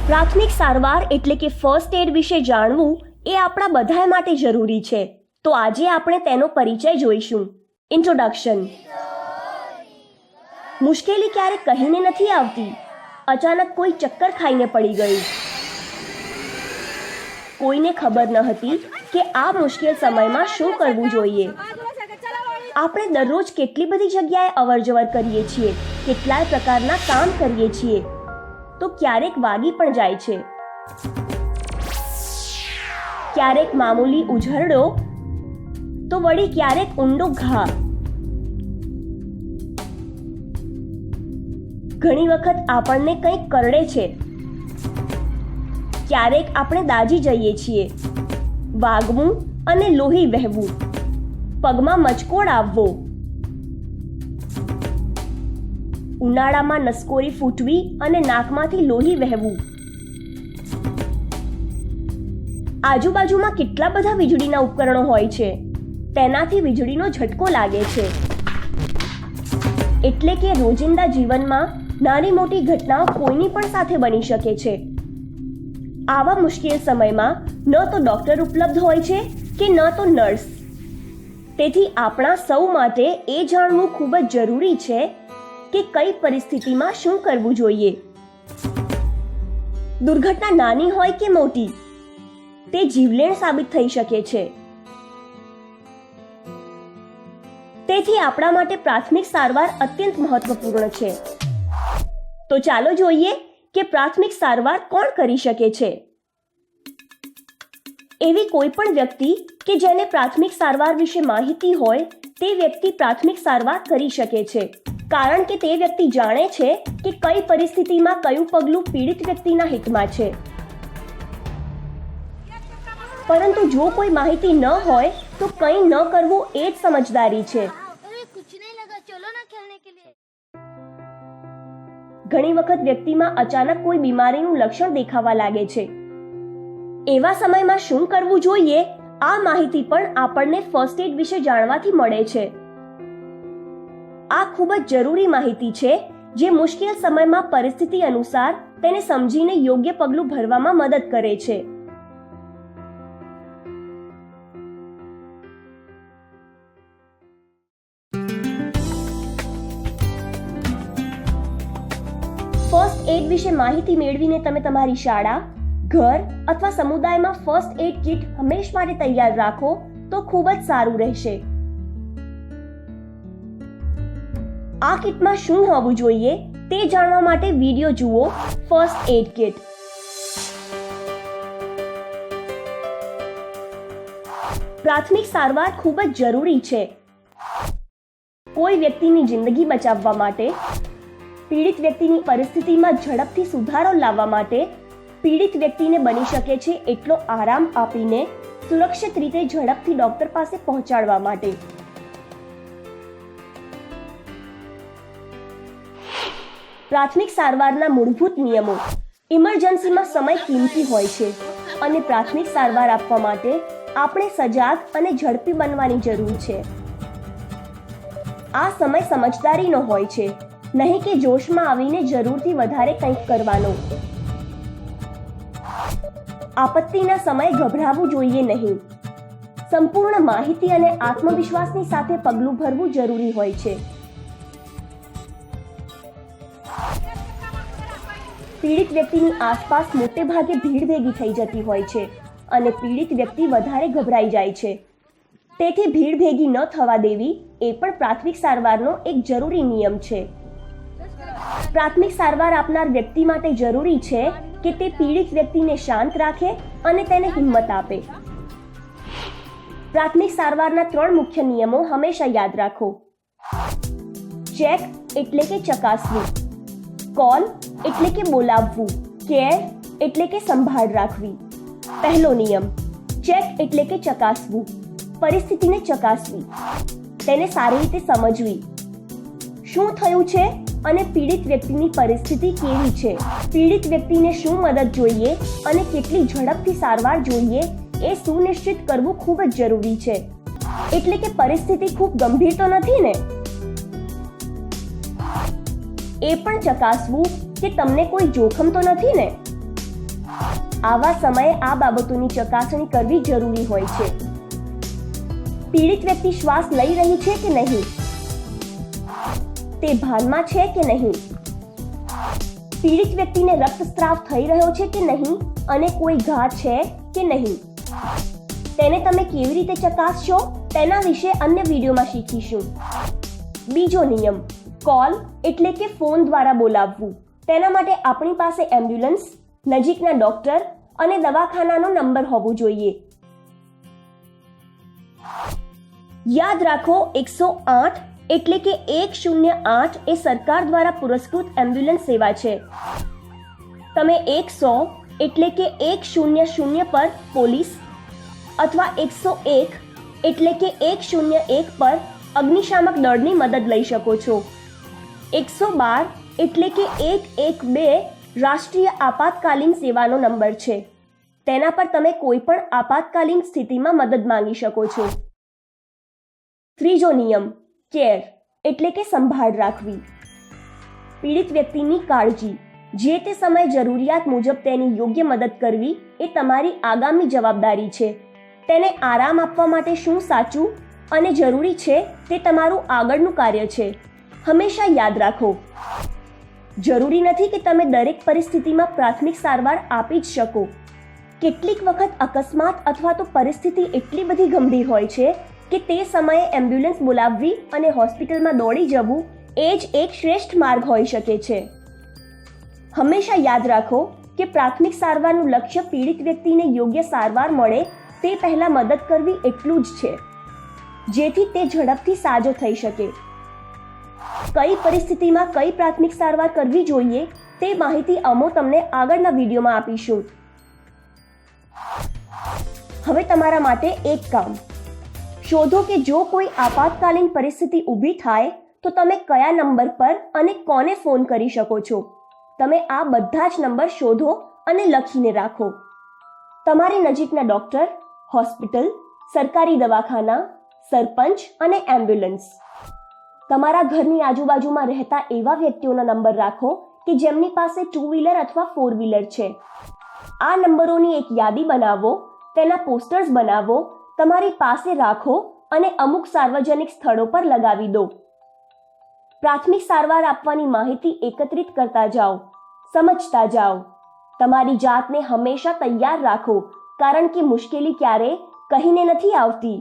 પ્રાથમિક સારવાર એટલે કે ફર્સ્ટ એડ વિશે જાણવું એ આપણા બધા માટે જરૂરી છે. તો આજે આપણે તેનો પરિચય જોઈશું. ઇન્ટ્રોડક્શન. મુશ્કેલી ક્યારેક કહીને નથી આવતી. અચાનક કોઈ ચક્કર ખાઈને પડી ગયું. કોઈને ખબર ન હતી કે આ મુશ્કેલ સમયમાં શું કરવું જોઈએ. આપણે દરરોજ કેટલી બધી જગ્યાએ અવરજવર કરીએ છીએ, કેટલાય પ્રકારના કામ કરીએ છીએ, તો ક્યારેક વાગી પણ જાય છે. ક્યારેક મામૂલી ઉઝરડો તો વળી ક્યારેક ઊંડો ઘા. ઘણી વખત આપણને કંઈક કરડે છે. ક્યારેક આપણે દાઝી જઈએ છીએ. વાગવું અને લોહી વહેવું. પગમાં મચકોડ આવવો. ઉનાળામાં નસકોરી ફૂટવી અને નાકમાંથી લોહી વહેવું. આજુબાજુમાં કેટલા બધા વીજળીના ઉપકરણો હોય છે, તેનાથી વીજળીનો ઝટકો લાગે છે. એટલે કે રોજિંદા જીવનમાં નાની મોટી ઘટનાઓ કોઈની પણ સાથે બની શકે છે. આવા મુશ્કેલ સમયમાં ન તો ડોક્ટર ઉપલબ્ધ હોય છે કે ન તો નર્સ. તેથી આપણા સૌ માટે એ જાણવું ખૂબ જ જરૂરી છે કે કઈ પરિસ્થિતિમાં શું કરવું જોઈએ. દુર્ઘટના નાની હોય કે મોટી, તે જીવલેણ સાબિત થઈ શકે છે. તેથી આપણા માટે પ્રાથમિક સારવાર અત્યંત મહત્વપૂર્ણ છે. તો ચાલો જોઈએ કે પ્રાથમિક સારવાર કોણ કરી શકે છે. એવી કોઈ પણ વ્યક્તિ કે જેને પ્રાથમિક સારવાર વિશે માહિતી હોય તે વ્યક્તિ પ્રાથમિક સારવાર કરી શકે છે. કારણ કે તે વ્યક્તિ જાણે છે કે કઈ પરિસ્થિતિમાં કયું પગલું પીડિત વ્યક્તિના હિતમાં છે. પરંતુ જો કોઈ માહિતી ન હોય તો કંઈ ન કરવું એ જ સમજદારી છે. ઘણી વખત વ્યક્તિમાં અચાનક કોઈ બીમારીનું લક્ષણ દેખાવા લાગે છે. એવા સમયમાં શું કરવું જોઈએ, આ માહિતી પણ આપણને ફર્સ્ટ એડ વિશે જાણવાથી મળે છે. આ ખૂબ જ જરૂરી માહિતી છે જે મુશ્કેલ સમયમાં પરિસ્થિતિ અનુસાર તેને સમજીને યોગ્ય પગલું ભરવામાં મદદ કરે છે. ફર્સ્ટ એડ વિશે માહિતી મેળવીને તમે તમારી શાળા, ઘર અથવા સમુદાયમાં ફર્સ્ટ એડ કિટ હંમેશ માટે તૈયાર રાખો તો ખૂબ જ સારું રહેશે. આ કિટમાં શું હોવું જોઈએ તે જાણવા માટે વિડિયો જુઓ ફર્સ્ટ એડ કિટ. પ્રાથમિક સારવાર ખૂબ જ જરૂરી છે. કોઈ વ્યક્તિની જિંદગી બચાવવા માટે, પીડિત વ્યક્તિની પરિસ્થિતિમાં ઝડપથી સુધારો લાવવા માટે, પીડિત વ્યક્તિને બની શકે છે એટલો આરામ આપીને સુરક્ષિત રીતે ઝડપથી ડોક્ટર પાસે પહોંચાડવા માટે. પ્રાથમિક સારવારના મૂળભૂત નિયમો. ઇમરજન્સીમાં સમય કિંમતી હોય છે અને પ્રાથમિક સારવાર આપવા માટે આપણે સજાગ અને ઝડપી બનવાની જરૂર છે. આ સમય સમજદારીનો હોય છે, નહીં કે જોશમાં આવીને જરૂરથી વધારે કંઈક કરવાનો. આપત્તિના સમયે ગભરાવું જોઈએ નહીં. સંપૂર્ણ માહિતી અને આત્મવિશ્વાસની સાથે પગલું ભરવું જરૂરી હોય છે. પીડિત વ્યક્તિની આસપાસ મોટે ભાગે ભીડ ભેગી થઈ જતી હોય છે અને પીડિત વ્યક્તિ વધારે ગભરાઈ જાય છે. તેથી ભીડ ભેગી ન થવા દેવી એ પણ પ્રાથમિક સારવારનો એક જરૂરી નિયમ છે. પ્રાથમિક સારવાર આપનાર વ્યક્તિ માટે જરૂરી છે કે તે પીડિત વ્યક્તિને શાંત રાખે અને તેને હિંમત આપે. પ્રાથમિક સારવારના 3 મુખ્ય નિયમો હંમેશા યાદ રાખો. ચેક એટલે કે ચકાસવું. કોલ એટલે કે બોલાવવું. કેર એટલે કે સંભાળ રાખવી. પહેલો નિયમ, ચેક એટલે કે ચકાસવું. પરિસ્થિતિને ચકાસવી, તેને સારી રીતે સમજવી. શું થયું છે અને પીડિત વ્યક્તિની પરિસ્થિતિ કેવી છે, પીડિત વ્યક્તિને શું મદદ જોઈએ અને કેટલી ઝડપથી સારવાર જોઈએ એ સુનિશ્ચિત કરવું ખૂબ જ જરૂરી છે. એટલે કે પરિસ્થિતિ ખૂબ ગંભીર તો નથી ને? એ પણ ચકાસવું કે તમને કોઈ જોખમ તો નથી ને. આવા સમયે આ બાબતોની ચકાસણી કરવી જરૂરી હોય છે. પીડિત વ્યક્તિ શ્વાસ લઈ રહી છે કે નહીં, તે ભાનમાં છે કે નહીં, પીડિત વ્યક્તિને રક્તસ્રાવ થઈ રહ્યો છે કે નહીં અને કોઈ ઘા છે કે નહીં. તેને તમે કેવી રીતે ચકાસશો તેના વિશે અન્ય વિડીયોમાં શીખીશું. બીજો નિયમ, કોલ એટલે કે ફોન દ્વારા બોલાવવું. તેના માટે આપણી પાસે એમ્બ્યુલન્સ, નજીકના ડોક્ટર અને દવાખાનાનો નંબર હોવો જોઈએ. યાદ રાખો, 108 એટલે કે 108 એ સરકાર દ્વારા પુરસ્કૃત એમ્બ્યુલન્સ સેવા છે. તમે 100 એટલે કે 100 પર પોલીસ અથવા 101 એટલે કે 101 પર અગ્નિશામક દળની મદદ લઈ શકો છો. 112 એટલે કે 112 રાષ્ટ્રીય આપાતકાલીન સેવાનો નંબર છે. તેના પર તમે કોઈ પણ આપાતકાલીન સ્થિતિમાં મદદ માંગી શકો છો. ત્રીજો નિયમ, કેર એટલે કે સંભાળ રાખવી. પીડિત વ્યક્તિની કાળજી, જે તે સમયે જરૂરિયાત મુજબ તેની યોગ્ય મદદ કરવી એ તમારી આગામી જવાબદારી છે. તેને આરામ આપવા માટે શું સાચું અને જરૂરી છે તે તમારું આગળનું કાર્ય છે. હંમેશા યાદ રાખો, જરૂરી નથી કે તમે દરેક પરિસ્થિતિમાં પ્રાથમિક સારવાર આપી જ શકો. કેટલીક વખત અકસ્માત અથવા તો પરિસ્થિતિ એટલી બધી ગંભીર હોય છે કે તે સમયે એમ્બ્યુલન્સ બોલાવવી અને હોસ્પિટલમાં દોડી જવું એ જ એક શ્રેષ્ઠ માર્ગ હોઈ શકે છે. હંમેશા યાદ રાખો કે પ્રાથમિક સારવારનું લક્ષ્ય પીડિત વ્યક્તિને યોગ્ય સારવાર મળે તે પહેલાં મદદ કરવી એટલું જ છે, જેથી તે ઝડપથી સાજો થઈ શકે. કઈ પરિસ્થિતિમાં કઈ પ્રાથમિક સારવાર કરવી જોઈએ તે માહિતી અમે તમને આગળના વિડીયોમાં આપીશું. હવે તમારા માટે એક કામ, શોધો કે જો કોઈ આપાતકાલીન પરિસ્થિતિ ઊભી થાય તો તમે કયા નંબર પર અને કોને ફોન કરી શકો છો. તમે આ બધા જ નંબર શોધો અને લખીને રાખો. તમારી નજીકના ડોક્ટર, હોસ્પિટલ, સરકારી દવાખાના, સરપંચ અને એમ્બ્યુલન્સ. તમારા ઘરની આજુબાજુમાં રહેતા એવા વ્યક્તિઓના નંબર રાખો કે જેમની પાસે 2 વ્હીલર અથવા 4 વ્હીલર છે. આ નંબરોની એક યાદી બનાવો, તેના પોસ્ટર્સ બનાવો, તમારી પાસે રાખો અને અમુક સાર્વજનિક સ્થળો પર લગાવી દો. પ્રાથમિક સારવાર આપવાની માહિતી એકત્રિત કરતા જાઓ, સમજતા જાઓ. તમારી જાતને હંમેશા તૈયાર રાખો, કારણ કે મુશ્કેલી ક્યારેય કહીને નથી આવતી.